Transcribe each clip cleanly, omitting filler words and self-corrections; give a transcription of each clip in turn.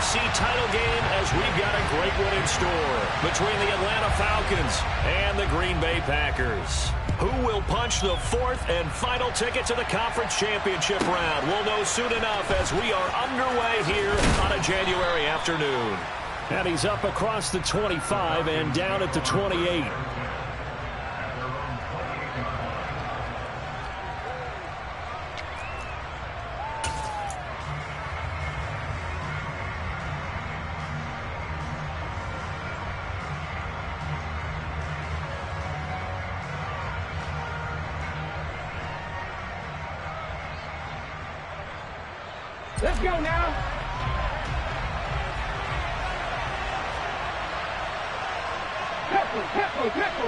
AFC title game, as we've got a great one in store between the Atlanta Falcons and the Green Bay Packers. Who will punch the fourth and final ticket to the conference championship round? We'll know soon enough as we are underway here on a January afternoon. And he's up across the 25 and down at the 28. Let's go now.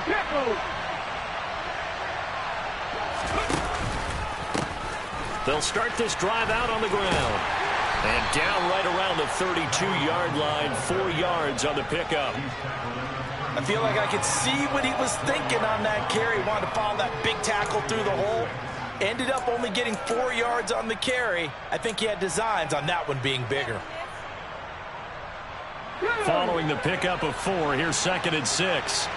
Tempo. They'll start this drive out on the ground. And down right around the 32-yard line, 4 yards on the pickup. I feel like I could see what he was thinking on that carry. Wanted to follow that big tackle through the hole. Ended up only getting 4 yards on the carry. I think he had designs on that one being bigger. Following the pickup of 4, here's 2nd and 6.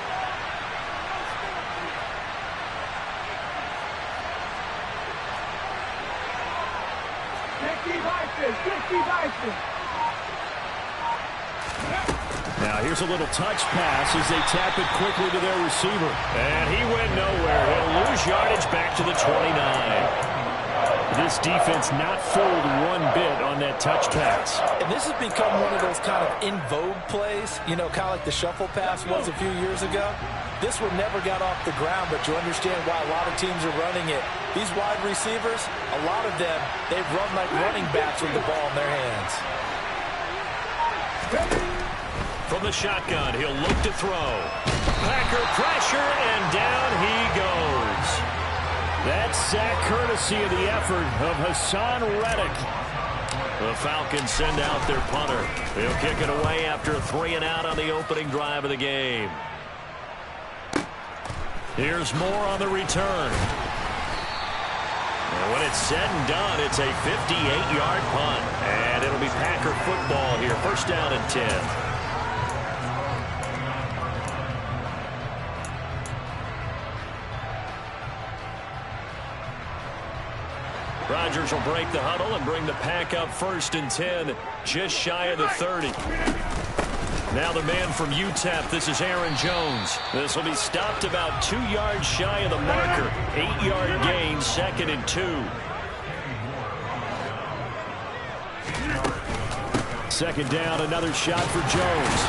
Now here's a little touch pass as they tap it quickly to their receiver. And he went nowhere. He'll lose yardage back to the 29. This defense not fooled one bit on that touch pass. And this has become one of those kind of in vogue plays, you know, kind of like the shuffle pass was a few years ago. This one never got off the ground, but you understand why a lot of teams are running it. These wide receivers, a lot of them, they run like running backs with the ball in their hands. From the shotgun, he'll look to throw. Packer pressure, and down he goes. That's sack courtesy of the effort of Hassan Reddick. The Falcons send out their punter. He'll kick it away after a 3-and-out on the opening drive of the game. Here's more on the return. And when it's said and done, it's a 58-yard punt. And it'll be Packer football here. First down and 10. Rodgers will break the huddle and bring the pack up 1st and 10, just shy of the 30. Now the man from UTEP, this is Aaron Jones. This will be stopped about 2 yards shy of the marker. 8-yard gain, 2nd and 2. 2nd down, another shot for Jones.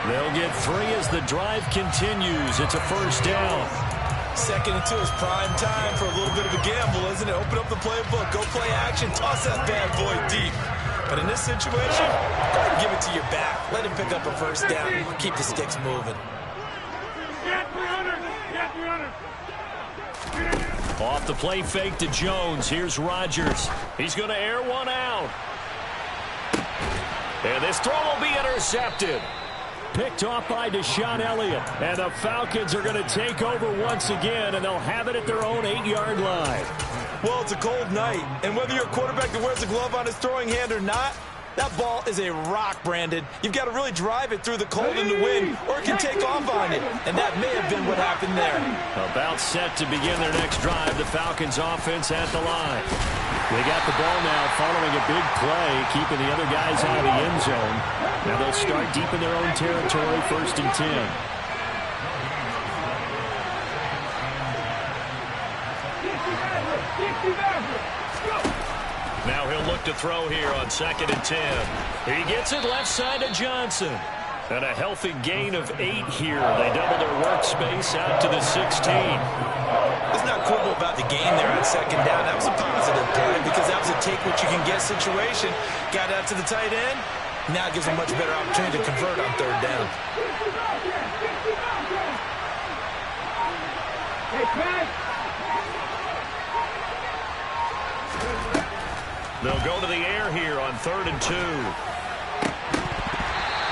They'll get 3 as the drive continues. It's a 1st down. 2nd and 2 is prime time for a little bit of a gamble, isn't it? Open up the playbook, go play action, toss that bad boy deep. But in this situation, go ahead and give it to your back. Let him pick up a 1st down. Keep the sticks moving. Off the play fake to Jones. Here's Rodgers. He's going to air one out. And this throw will be intercepted. Picked off by Deshaun Elliott. And the Falcons are going to take over once again, and they'll have it at their own 8-yard line. Well, it's a cold night, and whether you're a quarterback that wears a glove on his throwing hand or not, that ball is a rock, Brandon. You've got to really drive it through the cold and the wind, or it can take off on you. And that may have been what happened there. About set to begin their next drive. The Falcons offense at the line. They got the ball now following a big play, keeping the other guys out of the end zone. Now they'll start deep in their own territory, 1st and 10. Now he'll look to throw here on 2nd and 10. He gets it left side to Johnson. And a healthy gain of 8 here. They double their workspace out to the 16. Let's not quibble about the gain there on 2nd down. That was a positive play because that was a take-what-you-can-get situation. Got out to the tight end. Now it gives a much better opportunity to convert on 3rd down. They'll go to the air here on 3rd and 2.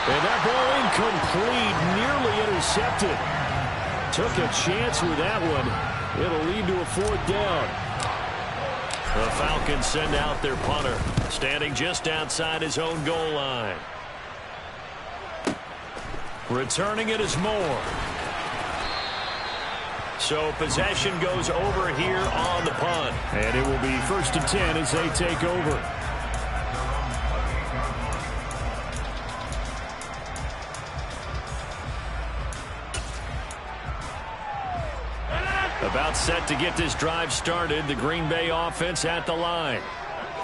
And that ball incomplete, nearly intercepted. Took a chance with that one. It'll lead to a 4th down. The Falcons send out their punter, standing just outside his own goal line. Returning it is Moore. So possession goes over here on the punt. And it will be 1st and 10 as they take over. About set to get this drive started. The Green Bay offense at the line.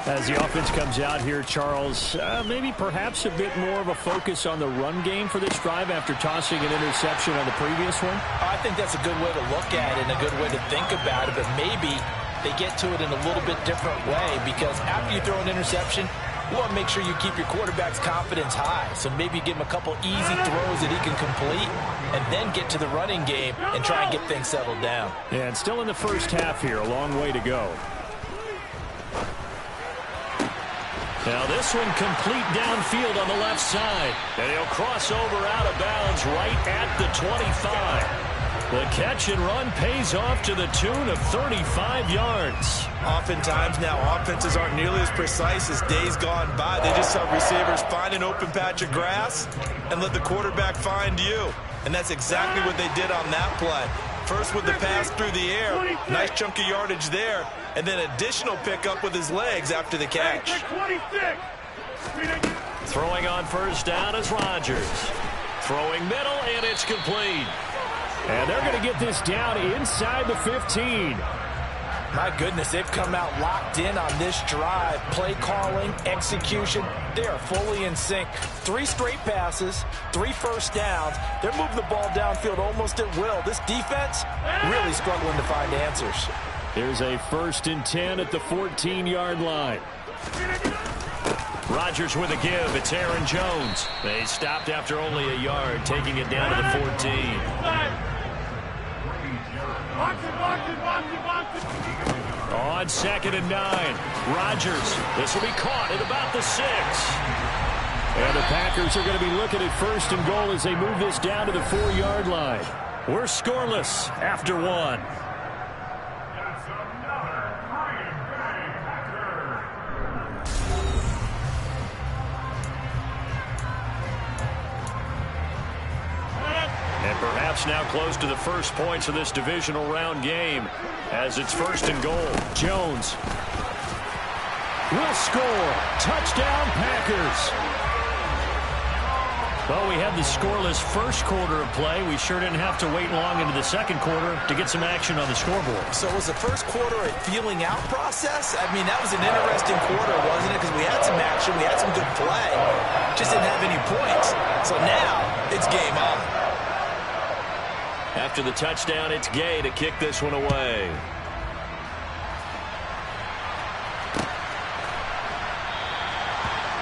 As the offense comes out here, Charles, maybe perhaps a bit more of a focus on the run game for this drive after tossing an interception on the previous one? I think that's a good way to look at it and a good way to think about it, but maybe they get to it in a little bit different way, because after you throw an interception, you want to make sure you keep your quarterback's confidence high. So maybe give him a couple easy throws that he can complete and then get to the running game and try and get things settled down. Yeah, and still in the first half here, a long way to go. Now this one complete downfield on the left side. And he'll cross over out of bounds right at the 25. The catch and run pays off to the tune of 35 yards. Oftentimes now offenses aren't nearly as precise as days gone by. They just have receivers find an open patch of grass and let the quarterback find you. And that's exactly what they did on that play. First with the pass through the air, nice chunk of yardage there, and then additional pickup with his legs after the catch. Throwing on first down is Rodgers. Throwing middle, and it's complete. And they're going to get this down inside the 15. My goodness, they've come out locked in on this drive. Play calling, execution, they are fully in sync. 3 straight passes, 3 first downs. They're moving the ball downfield almost at will. This defense really struggling to find answers. Here's a 1st and 10 at the 14-yard line. Rodgers with a give. It's Aaron Jones. They stopped after only a yard, taking it down to the 14. On 2nd and 9, Rodgers. This will be caught at about the 6. And the Packers are going to be looking at 1st and goal as they move this down to the 4-yard line. We're scoreless after 1. And perhaps now close to the first points of this divisional round game as it's 1st and goal. Jones will score. Touchdown, Packers. Well, we had the scoreless first quarter of play. We sure didn't have to wait long into the second quarter to get some action on the scoreboard. So was the first quarter a feeling out process? I mean, that was an interesting quarter, wasn't it? Because we had some action, we had some good play, just didn't have any points. So now it's game on. After the touchdown, it's Gay to kick this one away.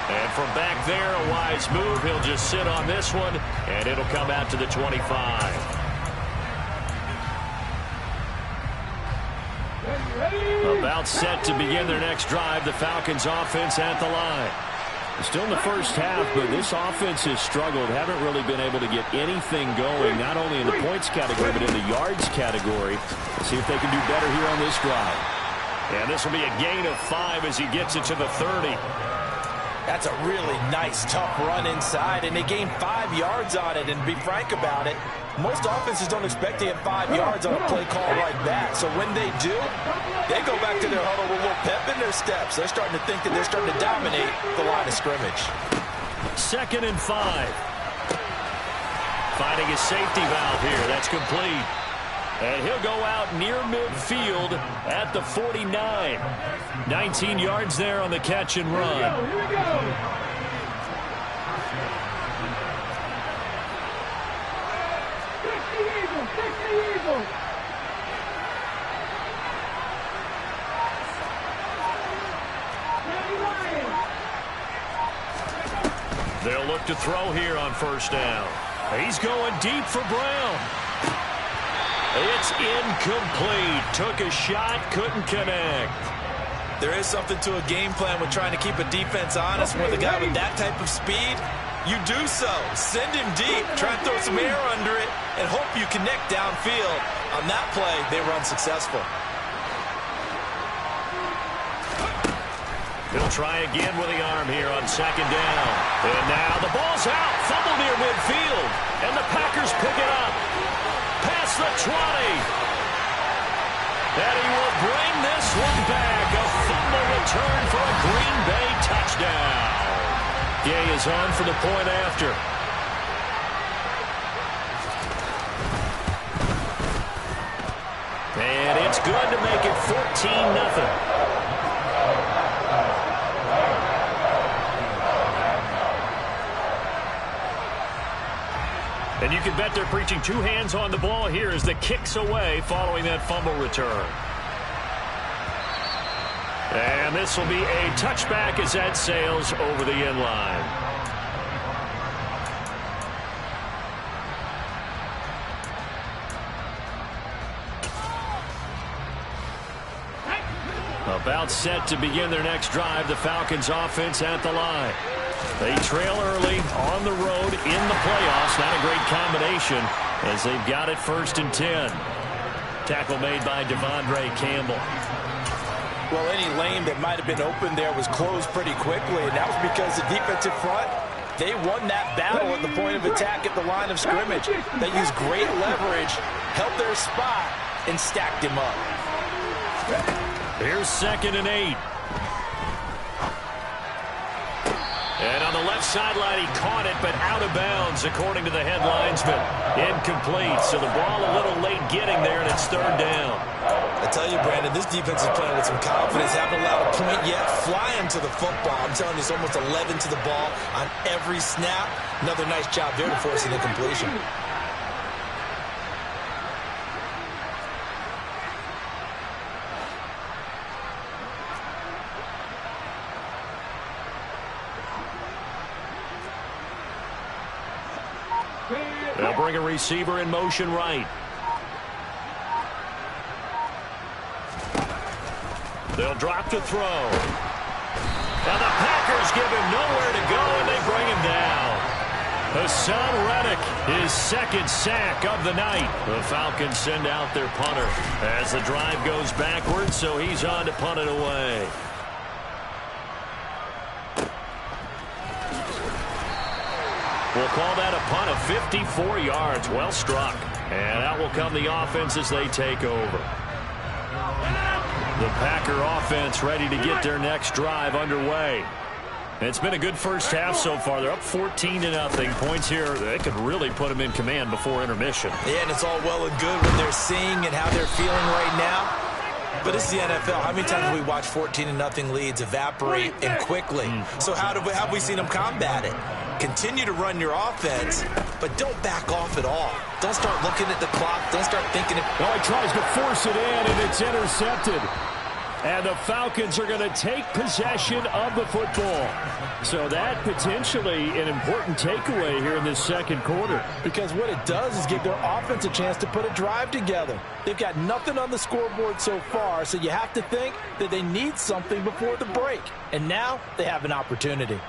And from back there, a wise move. He'll just sit on this one, and it'll come out to the 25. About set to begin their next drive. The Falcons offense at the line. Still in the first half, but this offense has struggled. Haven't really been able to get anything going, not only in the points category, but in the yards category. Let's see if they can do better here on this drive. And this will be a gain of 5 as he gets it to the 30. That's a really nice, tough run inside, and they gained 5 yards on it. And to be frank about it, most offenses don't expect to get 5 yards on a play call like that. So when they do, they go back to their huddle with a little pep in their steps. They're starting to think that they're starting to dominate the line of scrimmage. 2nd and 5. Finding a safety valve here. That's complete. And he'll go out near midfield at the 49. 19 yards there on the catch and run. Here we go. Pick the Eagles. They'll look to throw here on first down. He's going deep for Brown. It's incomplete. Took a shot, couldn't connect. There is something to a game plan with trying to keep a defense honest. With a guy with that type of speed, you do so. Send him deep, try and throw some air under it, and hope you connect downfield. On that play, they were unsuccessful. They'll try again with the arm here on second down. And now the ball's out. Fumble near midfield. And the Packers pick it up. Past the 20. And he will bring this one back. A fumble return for a Green Bay touchdown. Gay is on for the point after. And it's good to make it 14-0. And you can bet they're preaching two hands on the ball here as the kick's away following that fumble return. And this will be a touchback as that sails over the end line. About set to begin their next drive, the Falcons offense at the line. They trail early on the road in the playoffs. Not a great combination as they've got it 1st and 10. Tackle made by Devondre Campbell. Well, any lane that might have been open there was closed pretty quickly, and that was because the defensive front, they won that battle at the point of attack at the line of scrimmage. They used great leverage, held their spot, and stacked him up. Here's 2nd and 8. And on the left sideline, he caught it, but out of bounds, according to the head linesman. Incomplete, so the ball a little late getting there, and it's 3rd down. I tell you, Brandon, this defense is playing with some confidence. Haven't allowed a point yet. Flying to the football. I'm telling you, it's almost 11 to the ball on every snap. Another nice job there to force an incompletion. They'll bring a receiver in motion right. They'll drop to throw. Now the Packers give him nowhere to go, and they bring him down. Hassan Reddick, his 2nd sack of the night. The Falcons send out their punter as the drive goes backwards, so he's on to punt it away. We'll call that a punt of 54 yards. Well struck. And out will come the offense as they take over. The Packer offense ready to get their next drive underway. It's been a good first half so far. They're up 14-0. Points here, they could really put them in command before intermission. Yeah, and it's all well and good when they're seeing and how they're feeling right now. But it's the NFL. How many times have we watched 14-0 leads evaporate and quickly? So how have we seen them combat it? Continue to run your offense, but don't back off at all. Don't start looking at the clock. Don't start thinking. Well, he tries to force it in, and it's intercepted. And the Falcons are going to take possession of the football. So that potentially an important takeaway here in this 2nd quarter. Because what it does is give their offense a chance to put a drive together. They've got nothing on the scoreboard so far, so you have to think that they need something before the break. And now they have an opportunity.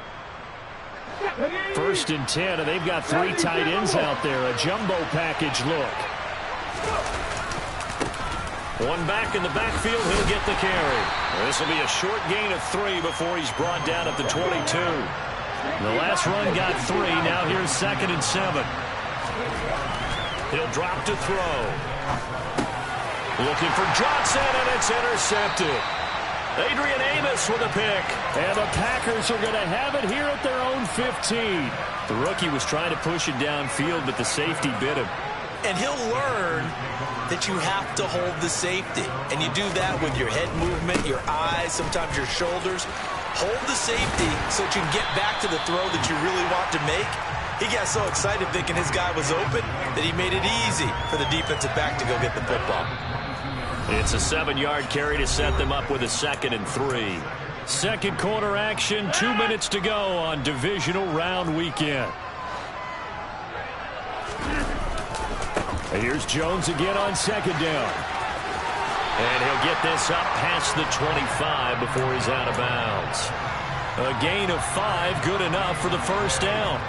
1st and 10, and they've got 3 tight ends out there. A jumbo package look. One back in the backfield, he'll get the carry. This will be a short gain of 3 before he's brought down at the 22. The last run got 3. Now here's 2nd and 7. He'll drop to throw. Looking for Johnson, and it's intercepted. Adrian Amos with a pick. And the Packers are going to have it here at their own 15. The rookie was trying to push it downfield, but the safety bit him. And he'll learn that you have to hold the safety. And you do that with your head movement, your eyes, sometimes your shoulders. Hold the safety so that you can get back to the throw that you really want to make. He got so excited thinking his guy was open that he made it easy for the defensive back to go get the football. It's a 7-yard carry to set them up with a 2nd and 3. 2nd quarter action, 2 minutes to go on divisional round weekend. Here's Jones again on 2nd down. And he'll get this up past the 25 before he's out of bounds. A gain of 5, good enough for the 1st down.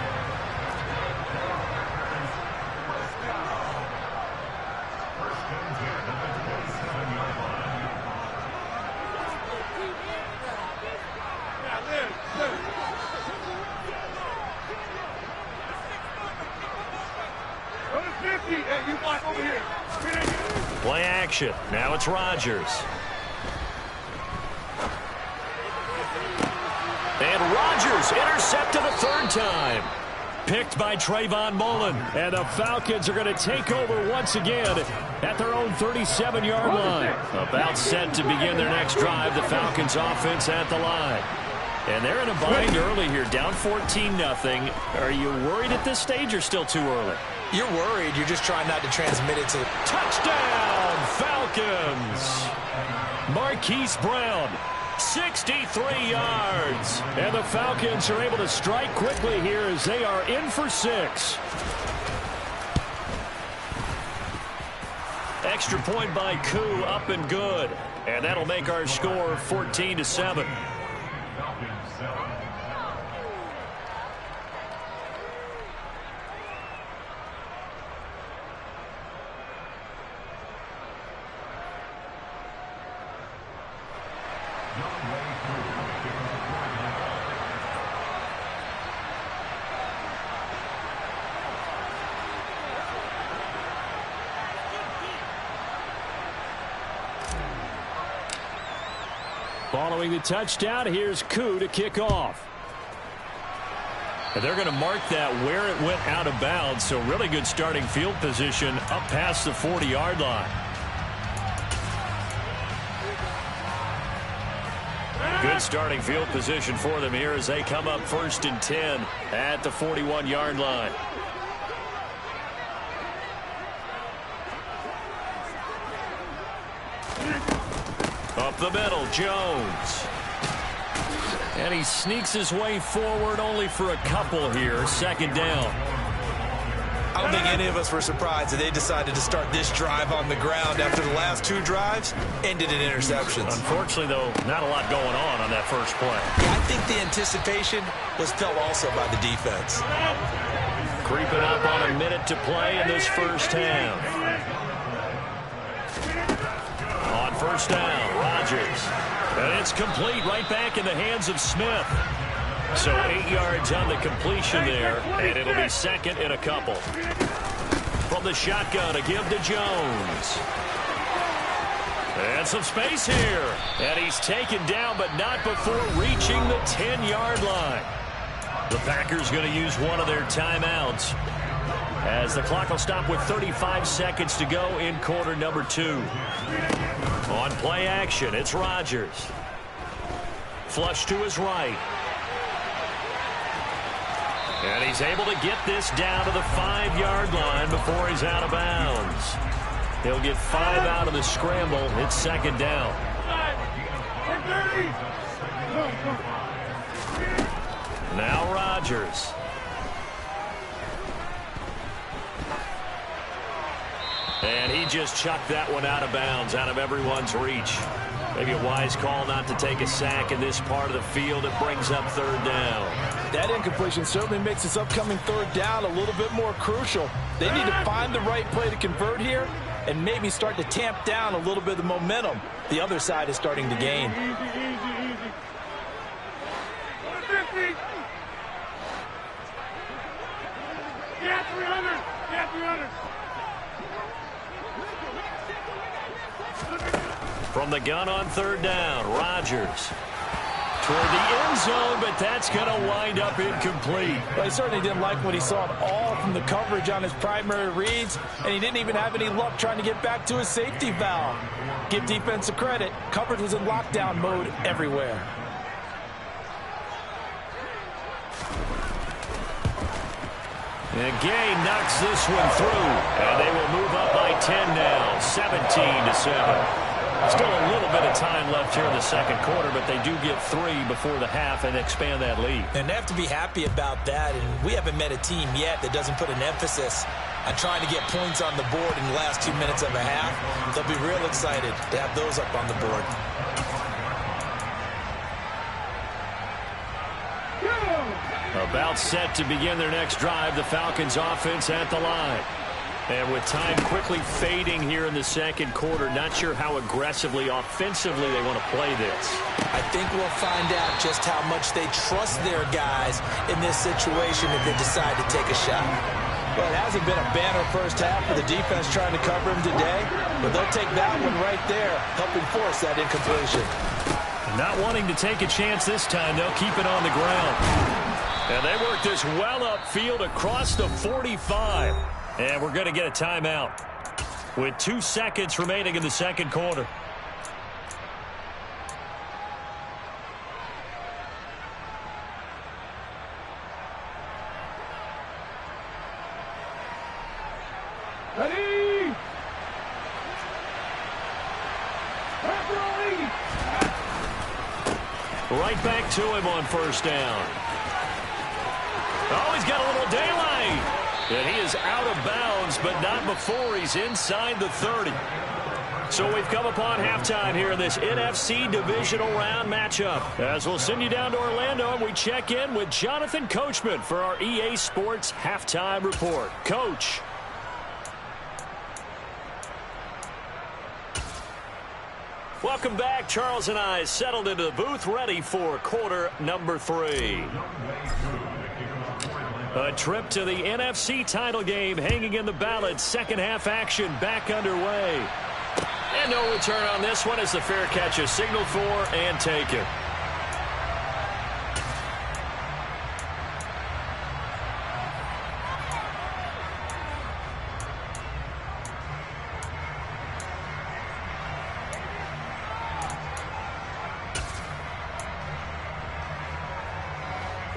You block over here. Play action. Now it's Rodgers. And Rodgers intercepted a third time. Picked by Trayvon Mullen. And the Falcons are going to take over once again at their own 37-yard line. About set to begin their next drive. The Falcons offense at the line. And they're in a bind early here, down 14-0. Are you worried at this stage or still too early? You're worried. You're just trying not to transmit it to the... Touchdown, Falcons! Marquise Brown, 63 yards. And the Falcons are able to strike quickly here as they are in for 6. Extra point by Koo, up and good. And that'll make our score 14-7. Following the touchdown, here's Koo to kick off. And they're going to mark that where it went out of bounds, so really good starting field position up past the 40-yard line. Good starting field position for them here as they come up 1st and 10 at the 41-yard line. Up the middle, Jones. And he sneaks his way forward only for a couple here. 2nd down. I don't think any of us were surprised that they decided to start this drive on the ground after the last 2 drives ended in interceptions. Unfortunately, though, not a lot going on that first play. Yeah, I think the anticipation was felt also by the defense. Creeping up on a minute to play in this first half. On 1st down, Rodgers. And it's complete right back in the hands of Smith. So 8 yards on the completion there, and it'll be 2nd and a couple. From the shotgun, a give to Jones. And some space here. And he's taken down, but not before reaching the 10-yard line. The Packers going to use one of their timeouts, as the clock will stop with 35 seconds to go in quarter number 2. On play action, it's Rodgers. Flush to his right. And he's able to get this down to the 5-yard line before he's out of bounds. He'll get 5 out of the scramble. It's 2nd down. Now Rodgers. And he just chucked that one out of bounds, out of everyone's reach. Maybe a wise call not to take a sack in this part of the field. It brings up 3rd down. That incompletion certainly makes this upcoming 3rd down a little bit more crucial. They need to find the right play to convert here and maybe start to tamp down a little bit of the momentum the other side is starting to gain. Easy. 150. Yeah, 300. Yeah, 300. From the gun on 3rd down, Rodgers toward the end zone, but that's going to wind up incomplete. Well, he certainly didn't like what he saw at all from the coverage on his primary reads, and he didn't even have any luck trying to get back to his safety valve. Give defensive credit. Coverage was in lockdown mode everywhere. And Gay knocks this one through, and they will move up by 10 now, 17-7. Still a little bit of time left here in the 2nd quarter, but they do get 3 before the half and expand that lead. And they have to be happy about that, and we haven't met a team yet that doesn't put an emphasis on trying to get points on the board in the last 2 minutes of a half. They'll be real excited to have those up on the board. About set to begin their next drive, the Falcons offense at the line. And with time quickly fading here in the 2nd quarter, not sure how aggressively, offensively they want to play this. I think we'll find out just how much they trust their guys in this situation if they decide to take a shot. Well, it hasn't been a banner first half for the defense trying to cover him today, but they'll take that one right there, helping force that incompletion. Not wanting to take a chance this time, they'll keep it on the ground. And they work this well upfield across the 45. And we're going to get a timeout with 2 seconds remaining in the second quarter. Ready? Right back to him on first down. Oh, he's got a little daylight. And he is out of bounds, but not before he's inside the 30. So we've come upon halftime here in this NFC Divisional Round matchup. As we'll send you down to Orlando, and we check in with Jonathan Coachman for our EA Sports Halftime Report. Coach. Welcome back. Charles and I settled into the booth, ready for quarter number 3. A trip to the NFC title game hanging in the balance. Second half action back underway. And no return on this one as the fair catch is signaled for and taken.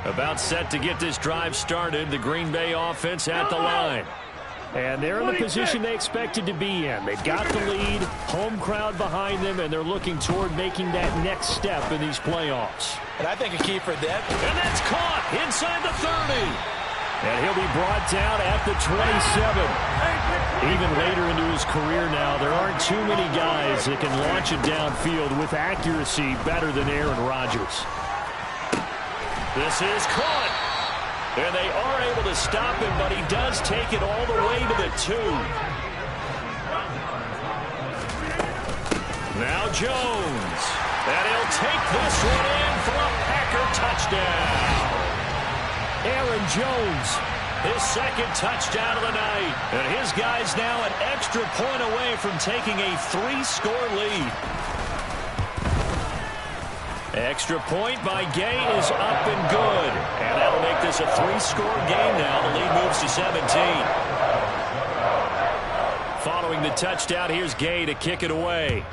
About set to get this drive started. The Green Bay offense at the line. And they're in the position they expected to be in. They've got the lead, home crowd behind them, and they're looking toward making that next step in these playoffs. And I think a key for them. And that's caught inside the 30. And he'll be brought down at the 27. Even later into his career now, there aren't too many guys that can launch it downfield with accuracy better than Aaron Rodgers. This is caught. And they are able to stop him, but he does take it all the way to the 2. Now Jones. And he'll take this one in for a Packer touchdown. Aaron Jones, his second touchdown of the night. And his guy's now an extra point away from taking a 3-score lead. Extra point by Gay is up and good. And that'll make this a 3-score game now. The lead moves to 17. Following the touchdown, here's Gay to kick it away.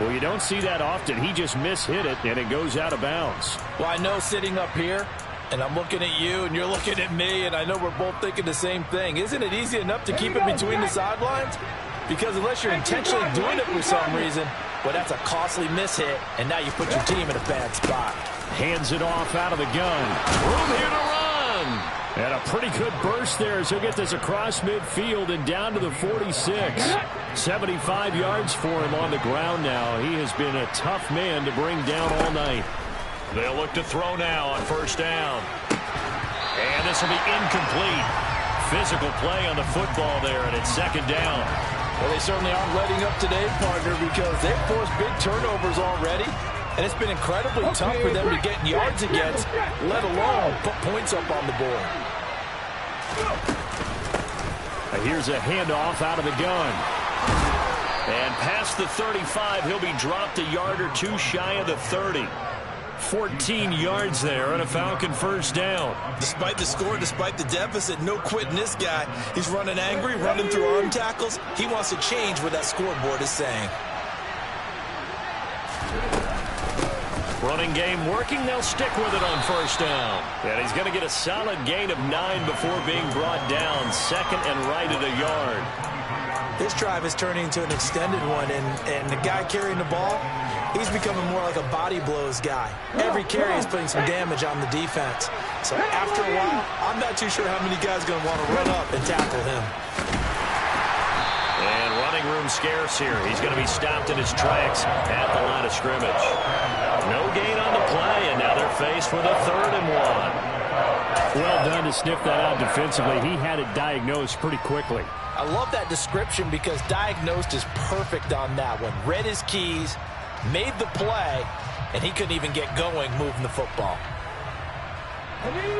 Well, you don't see that often. He just mishit it, and it goes out of bounds. Well, I know sitting up here, and I'm looking at you, and you're looking at me, and I know we're both thinking the same thing. Isn't it easy enough to keep it between the sidelines? Because unless you're intentionally doing it for some reason, well, that's a costly mishit, and now you put your team in a bad spot. Hands it off out of the gun. Room here to run. And a pretty good burst there as he'll get this across midfield and down to the 46. 75 yards for him on the ground now. He has been a tough man to bring down all night. They'll look to throw now on first down. And this will be incomplete. Physical play on the football there, and it's second down. Well, they certainly aren't letting up today, partner, because they've forced big turnovers already. And it's been incredibly tough for them to get yards against, let alone put points up on the board. Here's a handoff out of the gun. And past the 35, he'll be dropped a yard or two shy of the 30. 14 yards there and a Falcon first down. Despite the score, despite the deficit, no quitting this guy. He's running angry, running through arm tackles. He wants to change what that scoreboard is saying. Running game working. They'll stick with it on first down. And he's going to get a solid gain of 9 before being brought down. Second and right at a yard. This drive is turning into an extended one, and the guy carrying the ball, he's becoming more like a body blows guy. Every carry is putting some damage on the defense. So after a while, I'm not too sure how many guys are going to want to run up and tackle him. And running room scarce here. He's going to be stopped in his tracks at the line of scrimmage. No gain on the play, and now they're faced with a 3rd and 1. Well done to sniff that out defensively. He had it diagnosed pretty quickly. I love that description because diagnosed is perfect on that one. Read his keys, made the play, and he couldn't even get going moving the football.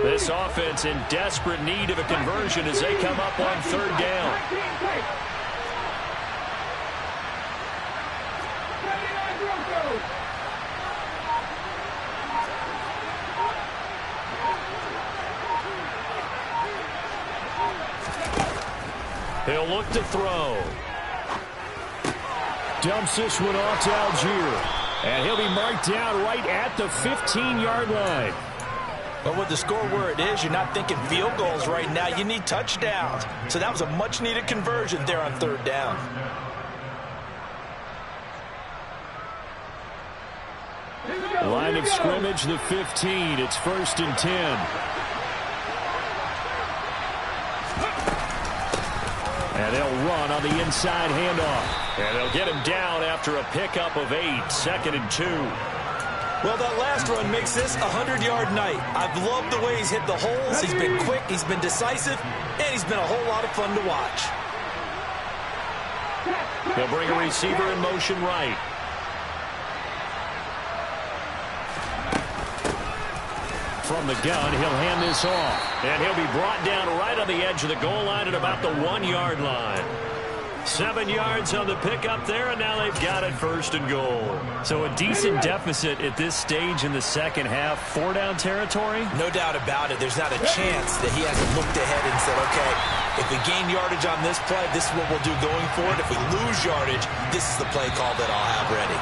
This offense in desperate need of a conversion as they come up on third down. He'll look to throw. Dumps this one off to Algier. And he'll be marked down right at the 15-yard line. But with the score where it is, you're not thinking field goals right now. You need touchdowns. So that was a much-needed conversion there on third down. Line of scrimmage, the 15. It's 1st and 10. And they'll run on the inside handoff. And they'll get him down after a pickup of 8. 2nd and 2. Well, that last run makes this a 100-yard night. I've loved the way he's hit the holes. He's been quick, he's been decisive, and he's been a whole lot of fun to watch. They'll bring a receiver in motion right. From the gun, he'll hand this off. And he'll be brought down right on the edge of the goal line at about the 1-yard line. 7 yards on the pickup there, and now they've got it 1st and goal. So a decent deficit at this stage in the second half. 4-down territory? No doubt about it. There's not a chance that he hasn't looked ahead and said, okay, if we gain yardage on this play, this is what we'll do going forward. If we lose yardage, this is the play call that I'll have ready.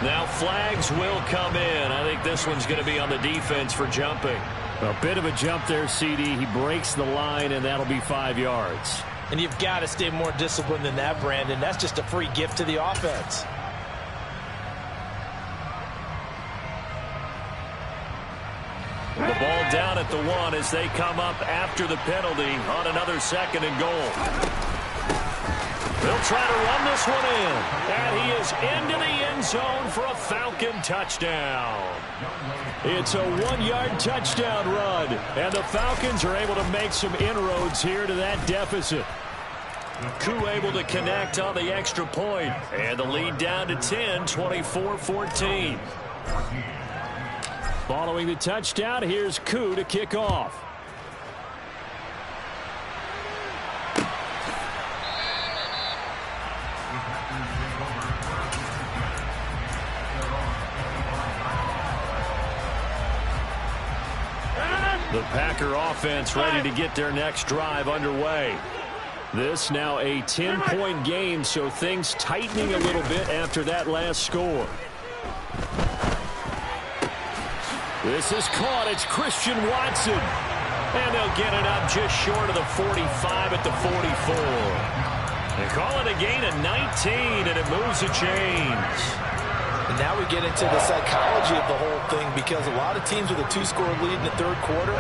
Now flags will come in. I think this one's going to be on the defense for jumping. A bit of a jump there, CD. He breaks the line, and that'll be 5 yards. And you've got to stay more disciplined than that, Brandon. That's just a free gift to the offense. The ball down at the 1 as they come up after the penalty on another 2nd and goal. They'll try to run this one in. And he is into the end zone for a Falcon touchdown. It's a 1-yard touchdown run. And the Falcons are able to make some inroads here to that deficit. Koo able to connect on the extra point. And the lead down to 10, 24-14. Following the touchdown, here's Koo to kick off. The Packer offense ready to get their next drive underway. This now a 10-point game, so things tightening a little bit after that last score. This is caught. It's Christian Watson. And they'll get it up just short of the 45 at the 44. They call it a gain of 19, and it moves the chains. And now we get into the psychology of the whole thing, because a lot of teams with a 2-score lead in the third quarter,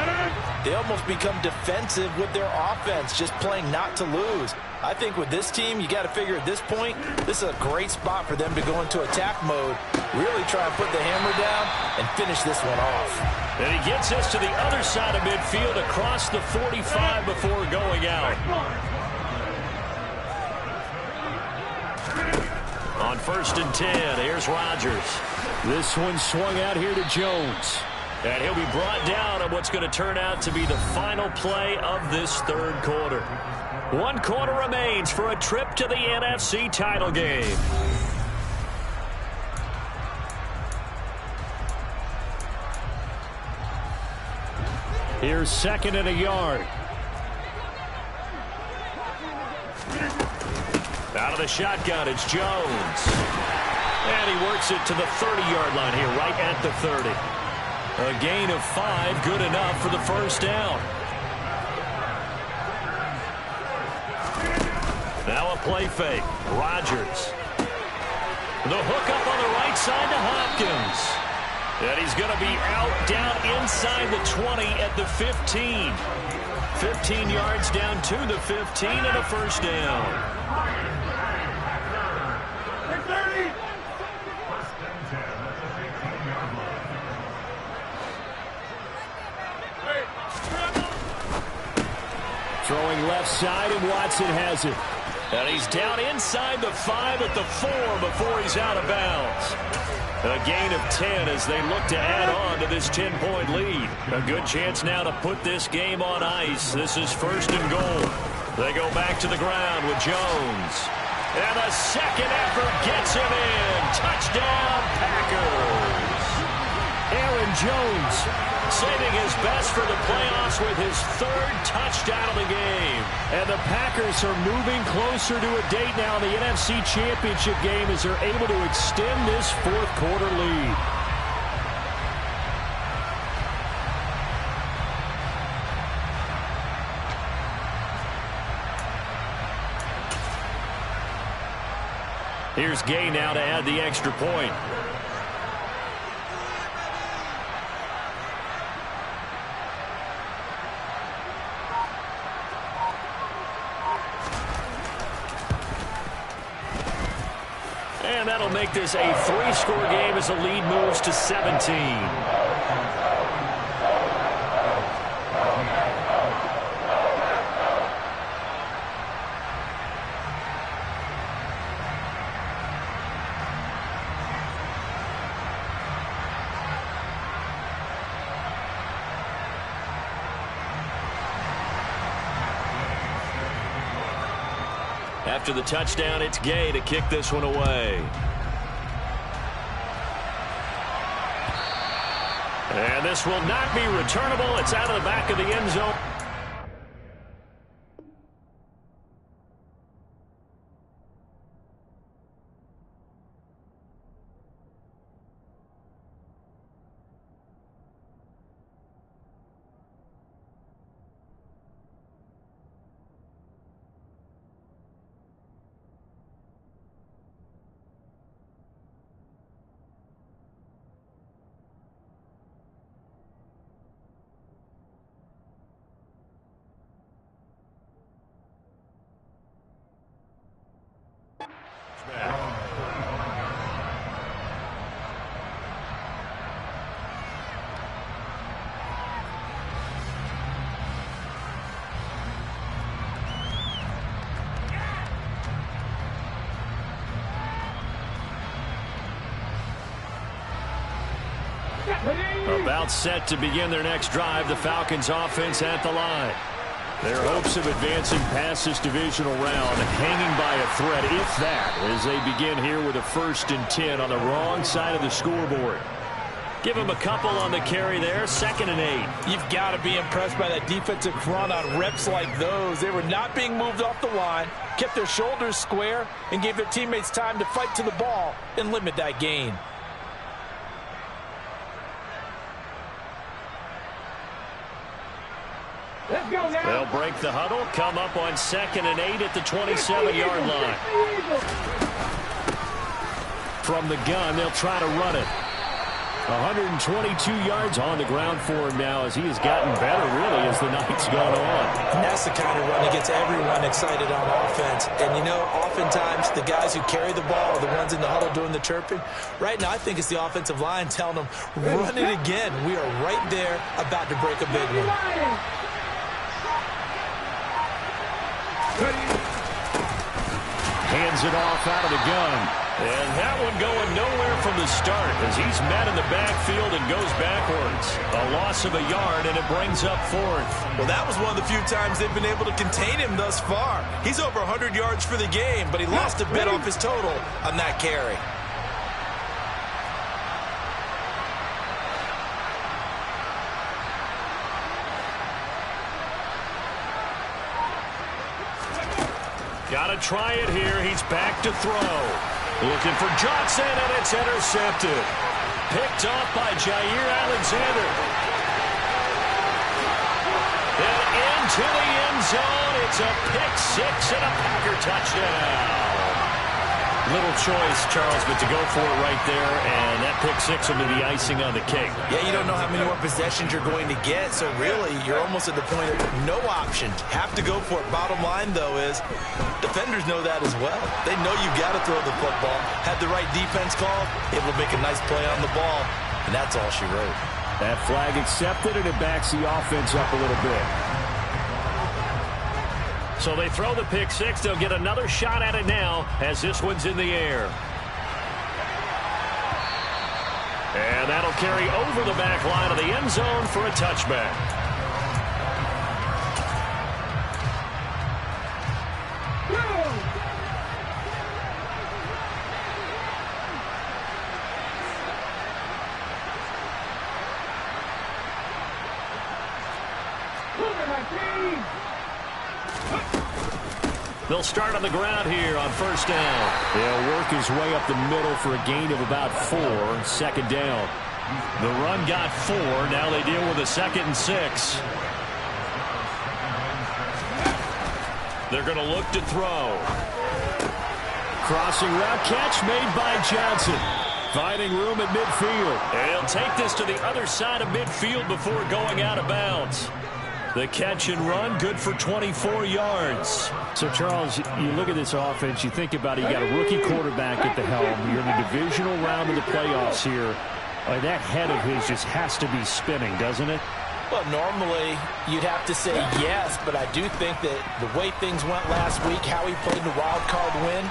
they almost become defensive with their offense, just playing not to lose. I think with this team, you got to figure at this point, this is a great spot for them to go into attack mode, really try and put the hammer down and finish this one off. And he gets us to the other side of midfield across the 45 before going out. On 1st and 10, here's Rodgers. This one swung out here to Jones. And he'll be brought down on what's going to turn out to be the final play of this third quarter. 1 quarter remains for a trip to the NFC title game. Here's 2nd and a yard. Out of the shotgun, it's Jones. And he works it to the 30-yard line here, right at the 30. A gain of 5, good enough for the first down. Now a play fake. Rodgers. The hook up on the right side to Hopkins. And he's going to be out down inside the 20 at the 15. 15 yards down to the 15 and a first down. Throwing left side, and Watson has it. And he's down inside the 5 at the 4 before he's out of bounds. A gain of 10 as they look to add on to this 10-point lead. A good chance now to put this game on ice. This is 1st and goal. They go back to the ground with Jones. And the second effort gets him in. Touchdown, Packers. Aaron Jones saving his best for the playoffs with his 3rd touchdown of the game. And the Packers are moving closer to a date now in the NFC Championship game as they're able to extend this 4th quarter lead. Here's Gay now to add the extra point. And that'll make this a 3-score game as the lead moves to 17. After the touchdown, it's Gay to kick this one away. And this will not be returnable. It's out of the back of the end zone. About set to begin their next drive, the Falcons offense at the line. Their hopes of advancing past this divisional round hanging by a thread, if that, as they begin here with a 1st and 10 on the wrong side of the scoreboard. Give him a couple on the carry there, 2nd and 8. You've got to be impressed by that defensive front on reps like those. They were not being moved off the line, kept their shoulders square, and gave their teammates time to fight to the ball and limit that gain. They'll break the huddle, come up on 2nd and 8 at the 27-yard line. From the gun, they'll try to run it. 122 yards on the ground for him now as he has gotten better, really, as the night's gone on. And that's the kind of run that gets everyone excited on offense. And, you know, oftentimes the guys who carry the ball are the ones in the huddle doing the chirping. Right now, I think it's the offensive line telling them, run it again. We are right there about to break a big one. Hands it off out of the gun. And that one going nowhere from the start as he's met in the backfield and goes backwards. A loss of a yard, and it brings up 4th. Well, that was one of the few times they've been able to contain him thus far. He's over 100 yards for the game, but he lost a bit off his total on that carry. Got to try it here. He's back to throw. Looking for Johnson, and it's intercepted. Picked off by Jair Alexander. And into the end zone. It's a pick-6 and a Packer touchdown. Little choice, Charles, but to go for it right there, and that pick-6 will be the icing on the cake. Yeah, you don't know how many more possessions you're going to get, so really, you're almost at the point of no option. Have to go for it. Bottom line, though, is defenders know that as well. They know you've got to throw the football. Had the right defense call, able to make a nice play on the ball, and that's all she wrote. That flag accepted, and it backs the offense up a little bit. So they throw the pick-6. They'll get another shot at it now as this one's in the air. That'll carry over the back line of the end zone for a touchback. They'll start on the ground here on first down. They'll work his way up the middle for a gain of about 4. Second down. The run got 4. Now they deal with a 2nd and 6. They're going to look to throw. Crossing route catch made by Johnson. Finding room at midfield. And he'll take this to the other side of midfield before going out of bounds. The catch and run, good for 24 yards. So, Charles, you look at this offense, you think about it, you got a rookie quarterback at the helm. You're in a divisional round of the playoffs here. That head of his just has to be spinning, doesn't it? Well, normally you'd have to say yes, but I do think that the way things went last week, how he played in the wild card win,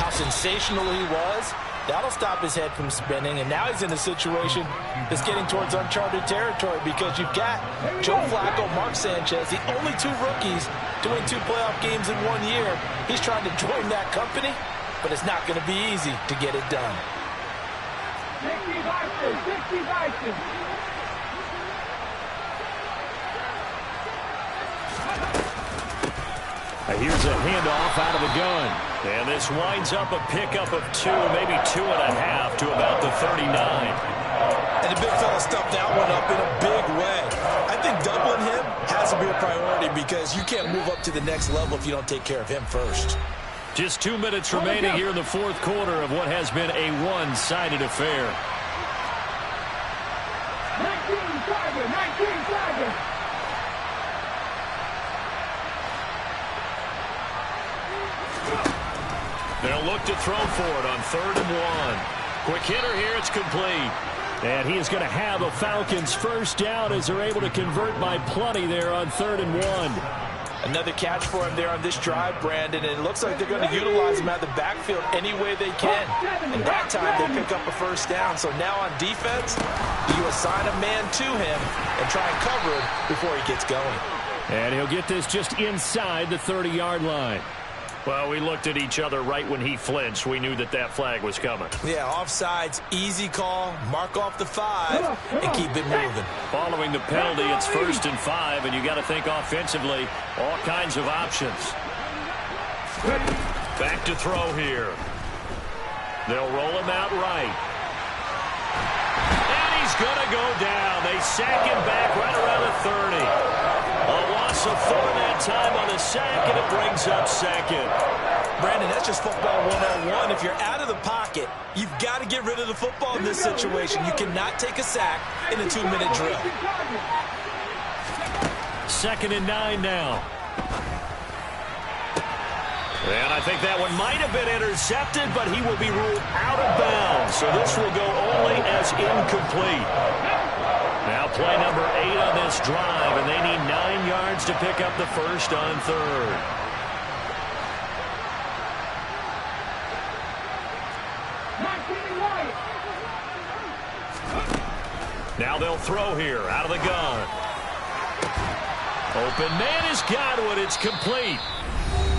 how sensational he was, that'll stop his head from spinning. And now he's in a situation that's getting towards uncharted territory because you've got Joe Flacco, Mark Sanchez, the only 2 rookies to win 2 playoff games in 1 year. He's trying to join that company, but it's not going to be easy to get it done. 60 Here's a handoff out of the gun. And this winds up a pickup of 2, maybe 2.5 to about the 39. And the big fella stuffed that one up in a big way. I think doubling him has to be a priority because you can't move up to the next level if you don't take care of him first. Just 2 minutes remaining here in the 4th quarter of what has been a one-sided affair. 19 They'll look to throw for it on 3rd and 1. Quick hitter here, it's complete. And he is going to have a Falcons first down as they're able to convert by plenty there on 3rd and 1. Another catch for him there on this drive, Brandon, and it looks like they're going to utilize him out of the backfield any way they can. And that time they pick up a first down. So now on defense, you assign a man to him and try and cover him before he gets going. And he'll get this just inside the 30-yard line. Well, we looked at each other right when he flinched. We knew that that flag was coming. Yeah, offsides, easy call, mark off the 5, and keep it moving. Following the penalty, it's 1st and 5, and you got to think offensively, all kinds of options. Back to throw here. They'll roll him out right. And he's going to go down. They sack him back right around the 30. A loss of 4 that time on the sack, and it brings up 2nd. Brandon, that's just football 101. If you're out of the pocket, you've got to get rid of the football in this situation. You cannot take a sack in a 2-minute drill. 2nd and 9 now. And I think that one might have been intercepted, but he will be ruled out of bounds. So this will go only as incomplete. Now play number 8 on this drive, and they need 9 yards to pick up the first on 3rd. Now they'll throw here out of the gun. Open man has got one. It's complete.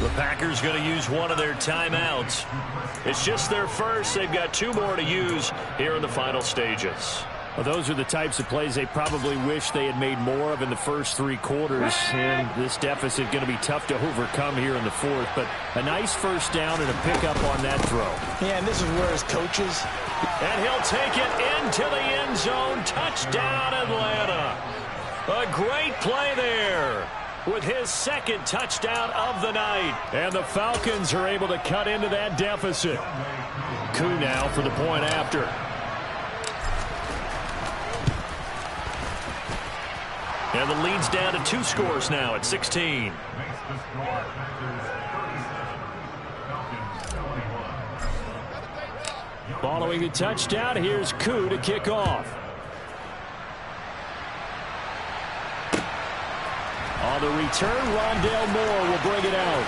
The Packers going to use one of their timeouts. It's just their first. They've got 2 more to use here in the final stages. Well, those are the types of plays they probably wish they had made more of in the first 3 quarters. And this deficit going to be tough to overcome here in the 4th. But a nice first down and a pickup on that throw. Yeah, and this is where his coaches. And he'll take it into the end zone. Touchdown, Atlanta. A great play there with his 2nd touchdown of the night. And the Falcons are able to cut into that deficit. Koo now for the point after. And the lead's down to 2 scores now at 16. Following the touchdown, here's Koo to kick off. On the return, Rondale Moore will bring it out.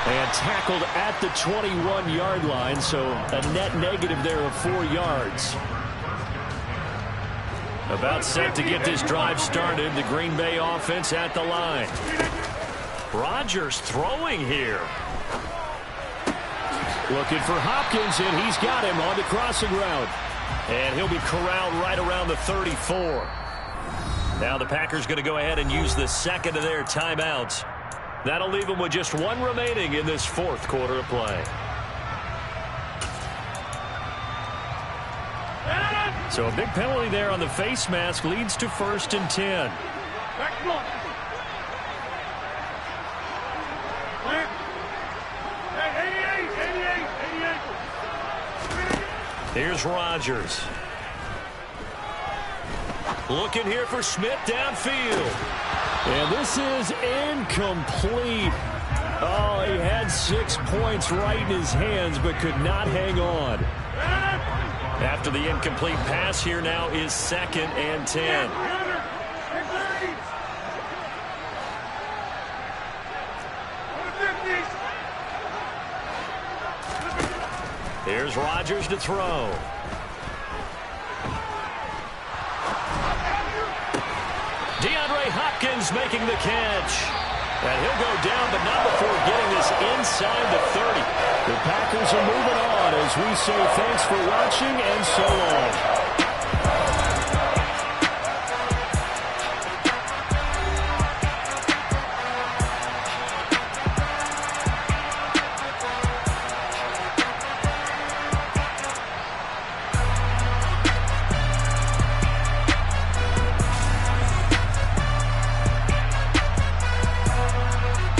And tackled at the 21-yard line, so a net negative there of 4 yards. About set to get this drive started. The Green Bay offense at the line. Rodgers throwing here. Looking for Hopkins, and he's got him on the crossing route. And he'll be corralled right around the 34. Now the Packers going to go ahead and use the second of their timeouts. That'll leave them with just one remaining in this fourth quarter of play. So a big penalty there on the face mask leads to 1st and 10. Back one. Hey, 88. Here's Rodgers. Looking here for Smith downfield. And this is incomplete. Oh, he had 6 points right in his hands, but could not hang on. After the incomplete pass, here now is 2nd and 10. Here's Rodgers to throw. DeAndre Hopkins making the catch. And he'll go down, but not before getting this inside the 30. The Packers are moving on as we say thanks for watching and so long.